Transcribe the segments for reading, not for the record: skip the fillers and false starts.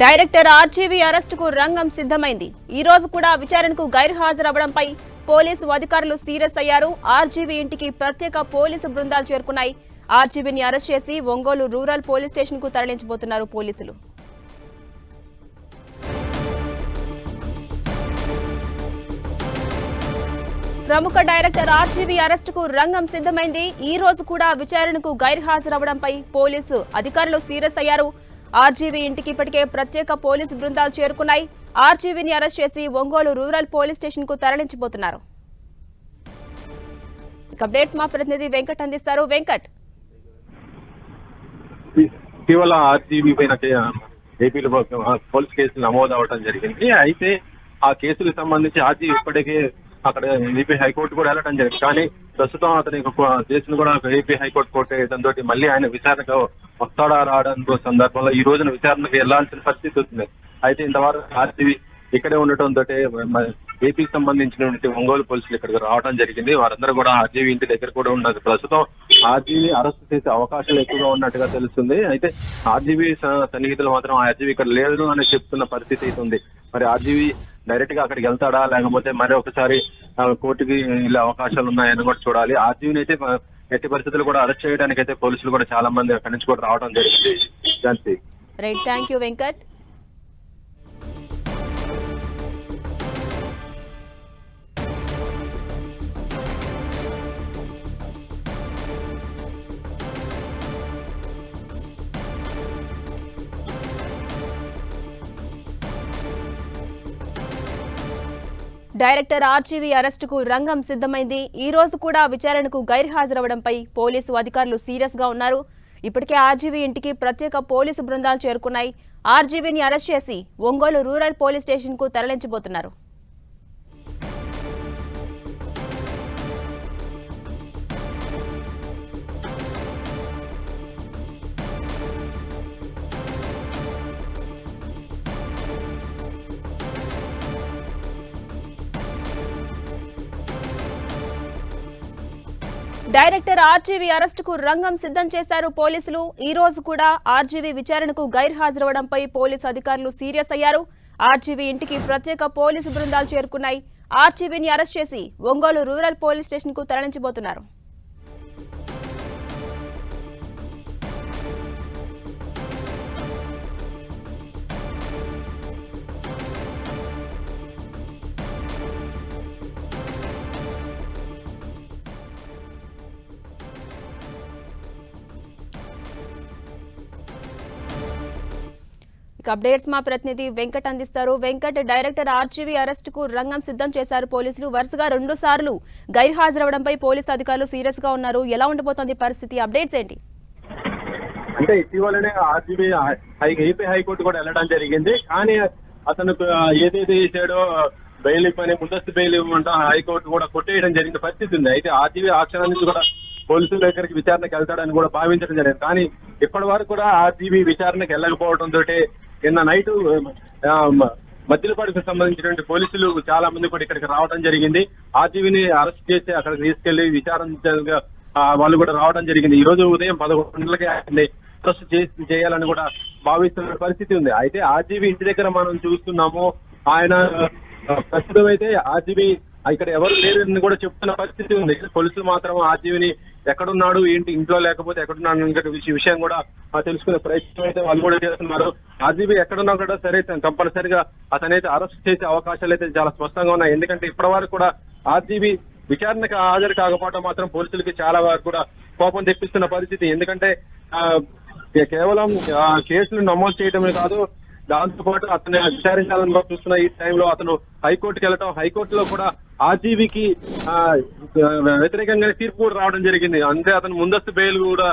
Director RGV అరెస్టుకు రంగం సిద్ధమైంది. ఈ రోజు కూడా విచారణకు గైర్హాజరవడంపై పోలీసు అధికారులు సీరియస్ అయ్యారు. ఆర్జీవీ ఇంటికి ప్రత్యేక పోలీసు బృందాలు చేరుకున్నాయి. ఆర్జీవీని అరెస్ట్ చేసి ఒంగోలు రూరల్ పోలీస్ స్టేషన్ కు తరలించబోతున్నారు పోలీసులు. ప్రముఖ డైరెక్టర్ ఆర్జీవీ అరెస్టుకు రంగం సిద్ధమైంది. ఈ రోజు కూడా విచారణకు గైర్హాజరవడంపై పోలీసు అధికారులు సీరియస్ అయ్యారు. ఆర్జీవీ ఇంటికి ఇప్పటికే ప్రత్యేక పోలీసు బృందాలు చేరుకున్నాయి. ఆర్జీవీని అరెస్ట్ చేసి ఒంగోలు రూరల్ పోలీస్ స్టేషన్ కు తరలించబోతున్నారు. అప్డేట్స్ మా ప్రతినిధి వెంకట్ అందిస్తారు. వెంకట్, ఇటీవల ఆర్జీవీ పైన ఏపీలో పోలీస్ కేసులు నమోదు అవడం జరిగింది. అయితే ఆ కేసులకు సంబంధించి ఆర్జీవీ ఇప్పటికే అక్కడ ఏపీ హైకోర్టు కూడా వెళ్ళడం జరిగింది. కానీ ప్రస్తుతం అతని కేసును కూడా ఏపీ హైకోర్టు కొట్టేయడంతో మళ్ళీ ఆయన విచారణకు వస్తాడా రావడం సందర్భంలో ఈ రోజున విచారణకు వెళ్లాల్సిన పరిస్థితి వస్తుంది. అయితే ఇంతవరకు ఆర్జీవీ ఇక్కడే ఉండటంతో ఏపీకి సంబంధించినటువంటి ఒంగోలు పోలీసులు ఇక్కడికి రావడం జరిగింది. వారందరూ కూడా ఆర్జీవీ ఇంటి దగ్గర కూడా ఉన్నారు. ప్రస్తుతం ఆర్జీవీ అరెస్ట్ చేసే అవకాశాలు ఎక్కువగా ఉన్నట్టుగా తెలుస్తుంది. అయితే ఆర్జీవీ సన్నిహితులు మాత్రం ఆర్జీవీ ఇక్కడ లేదు అని చెప్తున్న పరిస్థితి అయితే ఉంది. మరి ఆర్జీవీ డైరెక్ట్ గా అక్కడికి వెళ్తాడా, లేకపోతే మరి ఒకసారి కోర్టుకి వెళ్ళే అవకాశాలు ఉన్నాయని కూడా చూడాలి. ఆర్జీవీని అయితే ఎట్టి పరిస్థితులు కూడా అరెస్ట్ చేయడానికి అయితే పోలీసులు కూడా చాలా మంది అక్కడి నుంచి కూడా రావడం జరిగింది. Shanti. Right, thank you Venkat. Director RGV అరెస్టుకు రంగం సిద్ధమైంది. ఈ రోజు కూడా విచారణకు గైర్హాజరవడంపై పోలీసు అధికారులు సీరియస్ గా ఉన్నారు. ఇప్పటికే ఆర్జీవీ ఇంటికి ప్రత్యేక పోలీసు బృందాలు చేరుకున్నాయి. ఆర్జీవీని అరెస్ట్ చేసి ఒంగోలు రూరల్ పోలీస్ స్టేషన్ కు తరలించబోతున్నారు. డైరెక్టర్ ఆర్జీవీ అరెస్టుకు రంగం సిద్ధం చేశారు పోలీసులు. ఈ రోజు కూడా ఆర్జీవీ విచారణకు గైర్హాజరవడంపై పోలీసు అధికారులు సీరియస్ అయ్యారు. ఆర్జీవీ ఇంటికి ప్రత్యేక పోలీసు బృందాలు చేరుకున్నాయి. ఆర్జీవీని అరెస్ట్ చేసి ఒంగోలు రూరల్ పోలీస్ స్టేషన్ కు తరలించబోతున్నారు. అప్డేట్స్ మా ప్రతినిధి వెంకట్ అందిస్తారు. వెంకట్, డైరెక్టర్ ఆర్జీవీ అరెస్టుకు రంగం సిద్ధం చేశారు పోలీసులు. వరుసగా 2 సార్లు గైర్హాజరవడంపై పోలీసు అధికారులు సీరియస్ గా ఉన్నారు. ఎలా ఉండబోతోంది పరిస్థితి? అప్డేట్స్ ఏంటి? అంటే ఇటీవలనే ఆర్జీవీ ఏపీ హైకోర్టు కూడా వెళ్ళడం జరిగింది. కానీ అతను ఏదైతే చేశాడో బెయిల్ పని ముందస్తు బెయిల్ ఇవ్వమంటా హైకోర్టు కూడా కొట్టేయడం జరిగిన పరిస్థితి ఉంది. అయితే ఆర్జీవీ ఆ క్షణం నుంచి కూడా పోలీసుల దగ్గరికి విచారణకు వెళ్తాడని కూడా భావించడం జరిగింది. కానీ ఇప్పటి వరకు కూడా ఆర్జీవీ విచారణకు వెళ్ళకపోవడంతో నిన్న నైట్ మద్దిలపాడుకు సంబంధించినటువంటి పోలీసులు చాలా మంది కూడా ఇక్కడికి రావడం జరిగింది. ఆర్జీవీని అరెస్ట్ చేసి అక్కడికి తీసుకెళ్లి విచారణ వాళ్ళు కూడా రావడం జరిగింది. ఈ రోజు ఉదయం 11 గంటలకి అరెస్ట్ చేయాలని కూడా భావిస్తున్న పరిస్థితి ఉంది. అయితే ఆర్జీవీ ఇంటి దగ్గర మనం చూస్తున్నాము. ఆయన ప్రస్తుతం అయితే ఆర్జీవీ ఇక్కడ ఎవరు లేరని కూడా చెప్తున్న పరిస్థితి ఉంది. పోలీసులు మాత్రం ఆర్జీవీని ఎక్కడున్నాడు ఏంటి, ఇంట్లో లేకపోతే ఎక్కడున్నాడు విషయం కూడా తెలుసుకునే ప్రయత్నం అయితే వాళ్ళు కూడా చేస్తున్నారు. ఆర్జీవీ ఎక్కడున్నా కూడా సరే కంపల్సరిగా అతనైతే అరెస్ట్ చేసే అవకాశాలు అయితే చాలా స్పష్టంగా ఉన్నాయి. ఎందుకంటే ఇప్పటి వరకు కూడా ఆర్జీవీ విచారణకు హాజరు కాకపోవడం మాత్రం పోలీసులకి చాలా వరకు కూడా కోపం తెప్పిస్తున్న పరిస్థితి. ఎందుకంటే కేవలం కేసులు నమోదు చేయడమే కాదు, దాంతో పాటు అతన్ని విచారించాలని చూస్తున్న ఈ టైంలో అతను హైకోర్టుకి వెళ్ళటం, హైకోర్టులో కూడా ఆర్జీవీకి వ్యతిరేకంగానే తీర్పు కూడా రావడం జరిగింది. అంటే అతను ముందస్తు బెయిల్ కూడా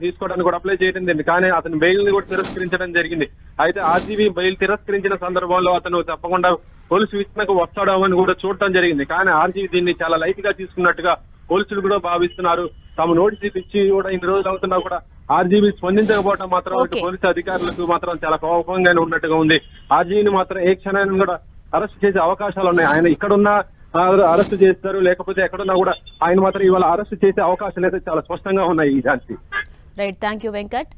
తీసుకోవడానికి కూడా అప్లై చేయడం జరిగింది. కానీ అతను బెయిల్ ని కూడా తిరస్కరించడం జరిగింది. అయితే ఆర్జీవీ బెయిల్ తిరస్కరించిన సందర్భంలో అతను తప్పకుండా పోలీసు విచారణకు వస్తాడని కూడా చూడటం జరిగింది. కానీ ఆర్జీవీ దీన్ని చాలా లైట్ గా తీసుకున్నట్టుగా పోలీసులు కూడా భావిస్తున్నారు. తాము నోటీస్ ఇచ్చి కూడా ఇన్ని రోజులు అవుతున్నా కూడా ఆర్జీవీ స్పందించకపోవడం మాత్రం పోలీసు అధికారులకు మాత్రం చాలా కోపంగానే ఉన్నట్టుగా ఉంది. ఆర్జీవీని మాత్రం ఏ క్షణాన్ని కూడా అరెస్ట్ చేసే అవకాశాలు ఉన్నాయి. ఆయన ఇక్కడున్న అరెస్ట్ చేస్తారు, లేకపోతే ఎక్కడున్నా కూడా ఆయన మాత్రం ఇవాళ అరెస్ట్ చేసే అవకాశాలు అయితే చాలా స్పష్టంగా ఉన్నాయి. ఈ Jhansi. Right, thank you Venkat.